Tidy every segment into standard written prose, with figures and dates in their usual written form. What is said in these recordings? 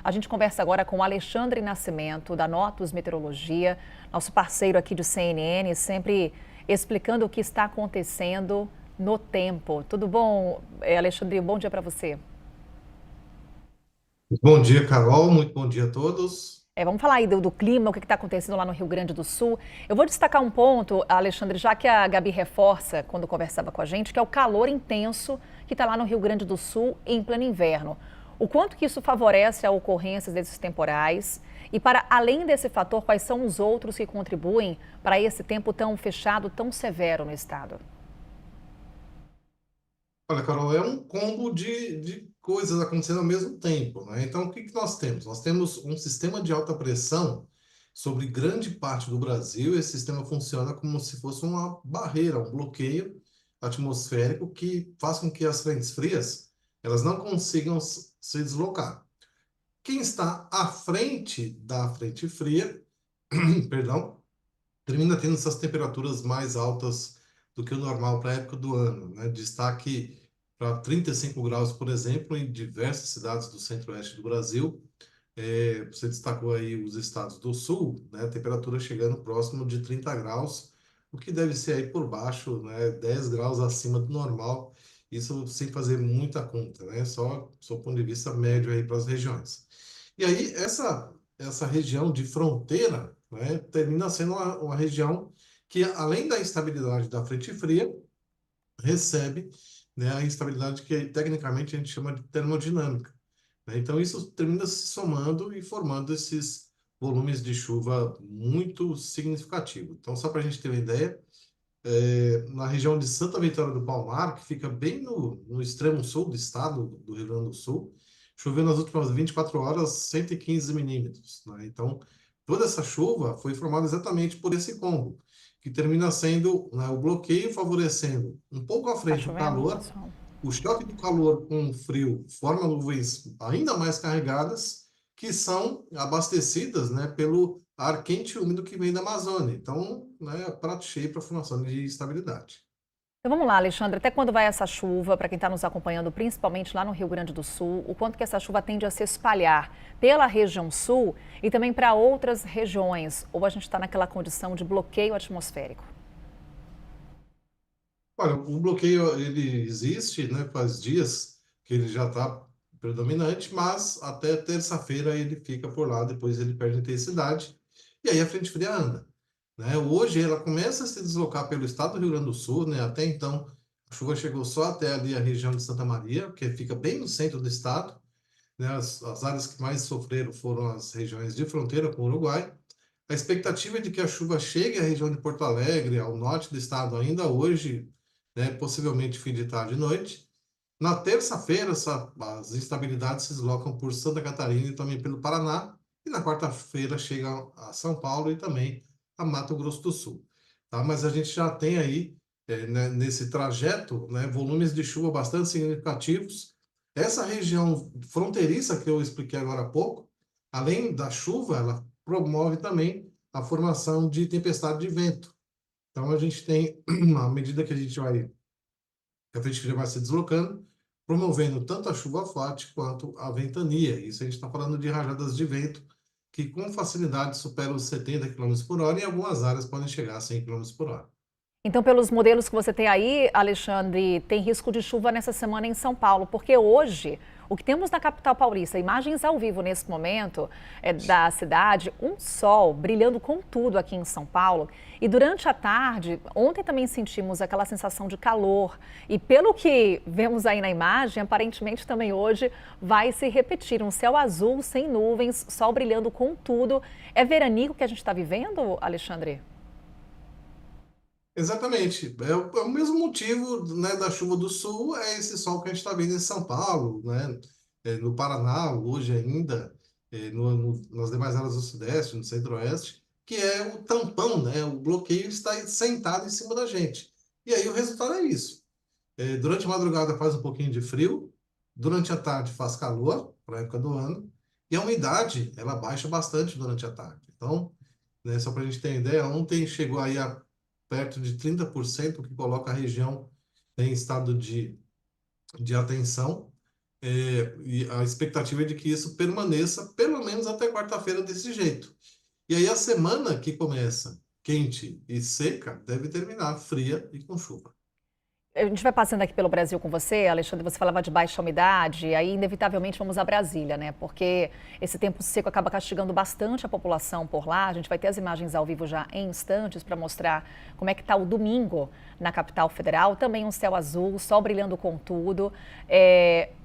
A gente conversa agora com o Alexandre Nascimento, da Notus Meteorologia, nosso parceiro aqui do CNN, sempre explicando o que está acontecendo no tempo. Tudo bom, Alexandre? Bom dia para você. Bom dia, Carol. Muito bom dia a todos. Vamos falar aí do clima, o que está acontecendo lá no Rio Grande do Sul. Eu vou destacar um ponto, Alexandre, já que a Gabi reforça quando conversava com a gente, que é o calor intenso que está lá no Rio Grande do Sul em pleno inverno. O quanto que isso favorece a ocorrência desses temporais e, para além desse fator, quais são os outros que contribuem para esse tempo tão fechado, tão severo no estado? Olha, Carol, é um combo de coisas acontecendo ao mesmo tempo, né? Então, o que que nós temos? Nós temos um sistema de alta pressão sobre grande parte do Brasil. Esse sistema funciona como se fosse uma barreira, um bloqueio atmosférico que faz com que as frentes frias elas não consigam se deslocar. Quem está à frente da frente fria, perdão, termina tendo essas temperaturas mais altas do que o normal para a época do ano, né? Destaque para 35 graus, por exemplo, em diversas cidades do centro-oeste do Brasil. Você destacou aí os estados do sul, né? A temperatura chegando próximo de 30 graus, o que deve ser aí por baixo, né? 10 graus acima do normal. Isso sem fazer muita conta, né? Só ponto de vista médio aí para as regiões. E aí, essa região de fronteira, né, termina sendo uma região que, além da instabilidade da frente fria, recebe, né, a instabilidade que tecnicamente a gente chama de termodinâmica, né? Então, isso termina se somando e formando esses volumes de chuva muito significativos. Então, só para a gente ter uma ideia, na região de Santa Vitória do Palmar, que fica bem no extremo sul do estado do Rio Grande do Sul, choveu nas últimas 24 horas 115 milímetros, né? Então, toda essa chuva foi formada exatamente por esse combo, que termina sendo, né, o bloqueio favorecendo um pouco à Tá frente o chovendo, calor, pessoal? o choque do calor com o frio forma nuvens ainda mais carregadas, que são abastecidas, né, pelo ar quente e úmido que vem da Amazônia. Então, né, é prato cheio para a formação de estabilidade. Então vamos lá, Alexandre, até quando vai essa chuva, para quem está nos acompanhando, principalmente lá no Rio Grande do Sul, o quanto que essa chuva tende a se espalhar pela região sul e também para outras regiões, ou a gente está naquela condição de bloqueio atmosférico? Olha, o bloqueio ele existe, né, faz dias que ele já está predominante, mas até terça-feira ele fica por lá, depois ele perde intensidade e aí a frente fria anda, né? Hoje ela começa a se deslocar pelo estado do Rio Grande do Sul, né? Até então a chuva chegou só até ali a região de Santa Maria, que fica bem no centro do estado, né? As áreas que mais sofreram foram as regiões de fronteira com o Uruguai. A expectativa é de que a chuva chegue à região de Porto Alegre, ao norte do estado ainda hoje, né? Possivelmente fim de tarde e noite. Na terça-feira, as instabilidades se deslocam por Santa Catarina e também pelo Paraná. E na quarta-feira chegam a São Paulo e também a Mato Grosso do Sul. Tá? Mas a gente já tem aí, né, nesse trajeto, né, volumes de chuva bastante significativos. Essa região fronteiriça que eu expliquei agora há pouco, além da chuva, ela promove também a formação de tempestade de vento. Então a gente tem, à medida que a frente fria vai se deslocando, promovendo tanto a chuva forte quanto a ventania. Isso a gente está falando de rajadas de vento que com facilidade superam os 70 quilômetros por hora e em algumas áreas podem chegar a 100 quilômetros por hora. Então, pelos modelos que você tem aí, Alexandre, tem risco de chuva nessa semana em São Paulo, porque hoje o que temos na capital paulista, imagens ao vivo nesse momento da cidade, um sol brilhando com tudo aqui em São Paulo. E durante a tarde, ontem também sentimos aquela sensação de calor. E pelo que vemos aí na imagem, aparentemente também hoje vai se repetir um céu azul, sem nuvens, sol brilhando com tudo. É veranico que a gente está vivendo, Alexandre? Exatamente. É o mesmo motivo, né, da chuva do sul, é esse sol que a gente está vendo em São Paulo, né, no Paraná, hoje ainda, nas demais áreas do Sudeste, no Centro-Oeste, que é o tampão, né, o bloqueio está sentado em cima da gente. E aí o resultado é isso. Durante a madrugada faz um pouquinho de frio, durante a tarde faz calor, para a época do ano, e a umidade, ela baixa bastante durante a tarde. Então, né, só para a gente ter ideia, ontem chegou aí a perto de 30%, o que coloca a região em estado de atenção. E a expectativa é de que isso permaneça pelo menos até quarta-feira desse jeito. E aí a semana que começa quente e seca deve terminar fria e com chuva. A gente vai passando aqui pelo Brasil com você, Alexandre, você falava de baixa umidade, aí inevitavelmente vamos a Brasília, né? Porque esse tempo seco acaba castigando bastante a população por lá. A gente vai ter as imagens ao vivo já em instantes para mostrar como é que está o domingo na capital federal. Também um céu azul, sol brilhando com tudo.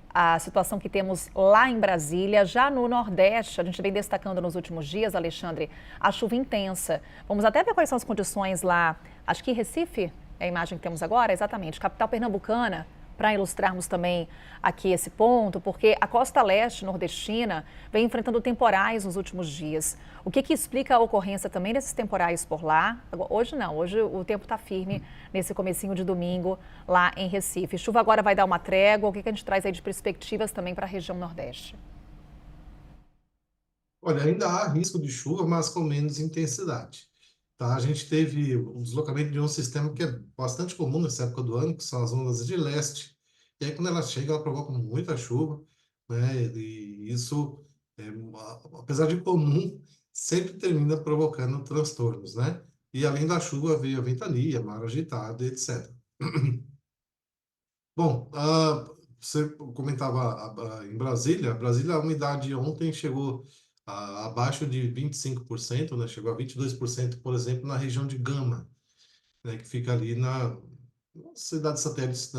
A situação que temos lá em Brasília, já no Nordeste, a gente vem destacando nos últimos dias, Alexandre, a chuva intensa. Vamos até ver quais são as condições lá, acho que em Recife, é a imagem que temos agora, exatamente, capital pernambucana, para ilustrarmos também aqui esse ponto, porque a costa leste nordestina vem enfrentando temporais nos últimos dias. O que explica a ocorrência também desses temporais por lá? Hoje não, hoje o tempo está firme nesse comecinho de domingo lá em Recife. Chuva agora vai dar uma trégua, o que a gente traz aí de perspectivas também para a região nordeste? Olha, ainda há risco de chuva, mas com menos intensidade. Tá? A gente teve o deslocamento de um sistema que é bastante comum nessa época do ano, que são as ondas de leste. E aí, quando ela chega, ela provoca muita chuva, né? E isso, é, apesar de comum, sempre termina provocando transtornos, né? E além da chuva, veio a ventania, mar agitado, etc. Bom, você comentava em Brasília. Brasília, a umidade ontem chegou abaixo de 25%, né? Chegou a 22%, por exemplo, na região de Gama, né? Que fica ali na cidade satélite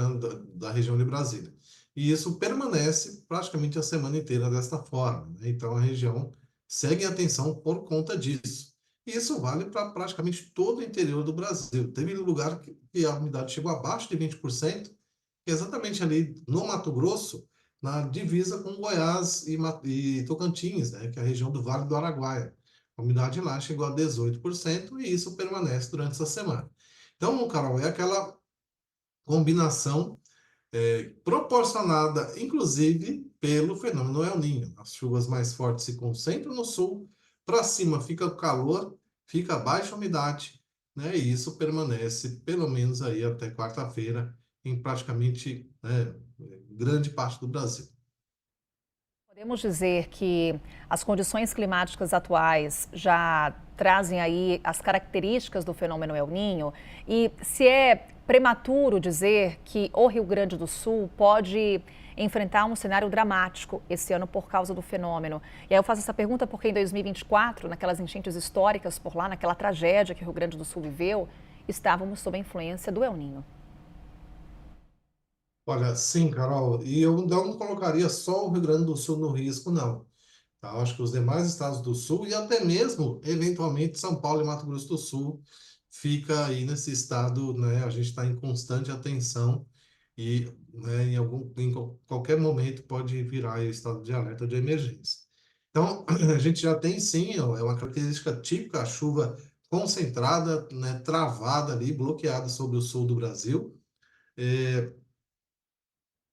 da região de Brasília. E isso permanece praticamente a semana inteira desta forma, né? Então, a região segue em atenção por conta disso. E isso vale para praticamente todo o interior do Brasil. Teve lugar que a umidade chegou abaixo de 20%, exatamente ali no Mato Grosso, na divisa com Goiás e Tocantins, né, que é a região do Vale do Araguaia. A umidade lá chegou a 18% e isso permanece durante essa semana. Então, Carol, é aquela combinação proporcionada, inclusive, pelo fenômeno El Niño. As chuvas mais fortes se concentram no sul, para cima fica o calor, fica a baixa umidade, né? E isso permanece pelo menos aí até quarta-feira em praticamente, né, grande parte do Brasil. Podemos dizer que as condições climáticas atuais já trazem aí as características do fenômeno El Niño e se é prematuro dizer que o Rio Grande do Sul pode enfrentar um cenário dramático esse ano por causa do fenômeno. E aí eu faço essa pergunta porque em 2024, naquelas enchentes históricas por lá, naquela tragédia que o Rio Grande do Sul viveu, estávamos sob a influência do El Niño. Olha, sim, Carol, e eu não colocaria só o Rio Grande do Sul no risco, não. Tá? Eu acho que os demais estados do Sul e até mesmo, eventualmente, São Paulo e Mato Grosso do Sul fica aí nesse estado, né? A gente está em constante atenção e, né, qualquer momento pode virar aí estado de alerta de emergência. Então, a gente já tem sim, ó, é uma característica típica, a chuva concentrada, né, travada ali, bloqueada sobre o sul do Brasil.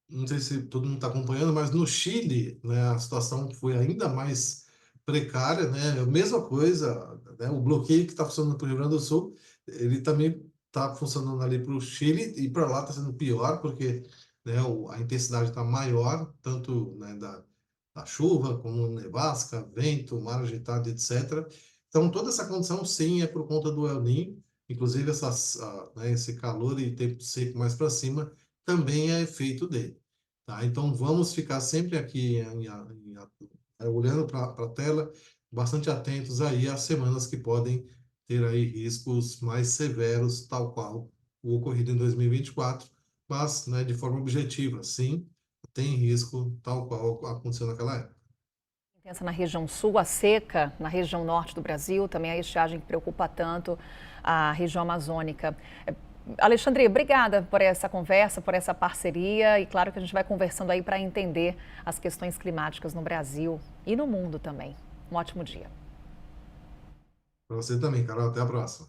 Não sei se todo mundo está acompanhando, mas no Chile, né, a situação foi ainda mais precária, né? A mesma coisa, né? O bloqueio que está funcionando para o Rio Grande do Sul, ele também está funcionando ali para o Chile e para lá está sendo pior, porque, né, a intensidade está maior, tanto, né, da chuva, como nevasca, vento, mar agitado, etc. Então, toda essa condição, sim, é por conta do El Niño, inclusive né, esse calor e tempo seco mais para cima também é efeito dele. Tá? Então, vamos ficar sempre aqui olhando para a tela, bastante atentos aí às semanas que podem ter aí riscos mais severos, tal qual o ocorrido em 2024, mas, né, de forma objetiva, sim, tem risco tal qual aconteceu naquela época. Intensa na região sul, a seca na região norte do Brasil, também a estiagem que preocupa tanto a região amazônica. Alexandre, obrigada por essa conversa, por essa parceria e claro que a gente vai conversando aí para entender as questões climáticas no Brasil e no mundo também. Um ótimo dia. Para você também, Carol, até a próxima.